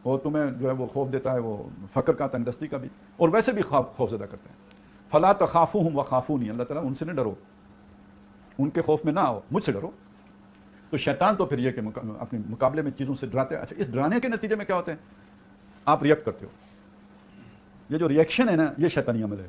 اور تمہیں جو ہے وہ خوف دیتا ہے وہ فقر کا، تنگدستی کا بھی، اور ویسے بھی خوف زدہ کرتے ہیں. فلا تخافوہم وخافونی، اللہ تعالیٰ ان سے نہ ڈرو، ان کے خوف میں نہ آؤ، مجھ سے ڈرو. تو شیطان تو پھر یہ کہ اپنے مقابلے میں چیزوں سے ڈراتے ہیں. اچھا، اس ڈرانے کے نتیجے میں کیا ہوتے ہیں؟ آپ ریئیکٹ کرتے ہو. یہ جو ریئیکشن ہے نا، یہ شیطانی عمل ہے.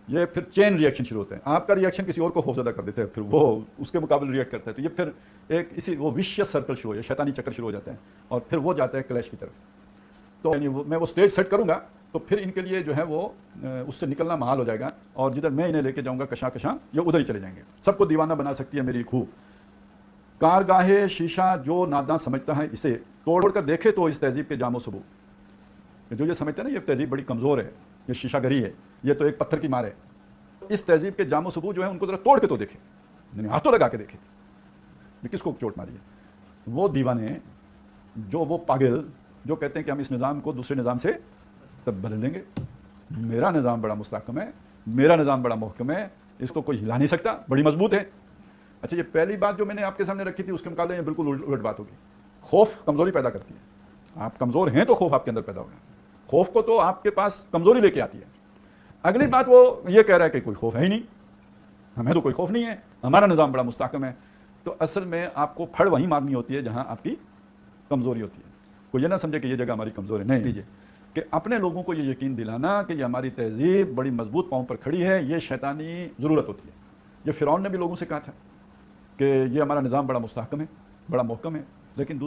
یہ پھر چین ریئیکشن شروع ہوتے ہیں. آپ کا ریئیکشن کسی اور کو خوفزدہ کر دیتے ہیں، پھر وہ اس کے مقابلے ریئیکٹ کرتا ہے. تو یہ پھر ایک وہ وشیس سرکل شروع ہو، شیطانی چکر شروع ہو جاتا ہے، اور پھر وہ جاتا ہے کلیش کی طرف. تو یعنی میں وہ سٹیج سیٹ کروں گا تو پھر ان کے لیے جو ہے وہ اس سے نکلنا محال ہو جائے گا، اور جدھر میں انہیں لے کے جاؤں گا کشاں کشاں، یہ ادھر ہی چلے جائیں گے. سب کو دیوانہ بنا سکتی ہے میری خوب. کارگاہ شیشہ جو ناداں سمجھتا ہے اسے توڑ کر دیکھے تو اس تہذیب کے جام و ثبو. جو یہ سمجھتا ہے نا یہ تہذیب بڑی کمزور ہے، یہ شیشہ گری ہے، یہ تو ایک پتھر کی مار ہے، اس تہذیب کے جام و ثبو جو ہے ان کو ذرا توڑ کے تو دیکھے، یعنی ہاتھوں لگا کے دیکھے یہ کس کو چوٹ ماری ہے. وہ دیوانے، جو وہ پاگل جو کہتے ہیں کہ ہم اس نظام کو دوسرے نظام سے تب بدل دیں گے، میرا نظام بڑا مستحکم ہے، میرا نظام بڑا محکم ہے، اس کو کوئی ہلا نہیں سکتا، بڑی مضبوط ہے. اچھا، یہ پہلی بات جو میں نے آپ کے سامنے رکھی تھی، اس کے مقابلے میں بالکل الٹ بات ہوگی. خوف کمزوری پیدا کرتی ہے. آپ کمزور ہیں تو خوف آپ کے اندر پیدا ہوگا. خوف کو تو آپ کے پاس کمزوری لے کے آتی ہے. اگلی بات وہ یہ کہہ رہا ہے کہ کوئی خوف ہے ہی نہیں، ہمیں تو کوئی خوف نہیں ہے، ہمارا نظام بڑا مستحکم ہے. تو اصل میں آپ کو پھڑ وہیں مارنی ہوتی ہے جہاں آپ کی کمزوری ہوتی ہے. کوئی یہ نہ سمجھے کہ یہ جگہ ہماری کمزور ہے، نہیں لیجیے کہ اپنے لوگوں کو یہ یقین دلانا کہ یہ ہماری تہذیب بڑی مضبوط پاؤں پر کھڑی ہے، یہ شیطانی ضرورت ہوتی ہے. یہ فرعون نے بھی لوگوں سے کہا تھا کہ یہ ہمارا نظام بڑا مستحکم ہے، بڑا محکم ہے، لیکن دوسرے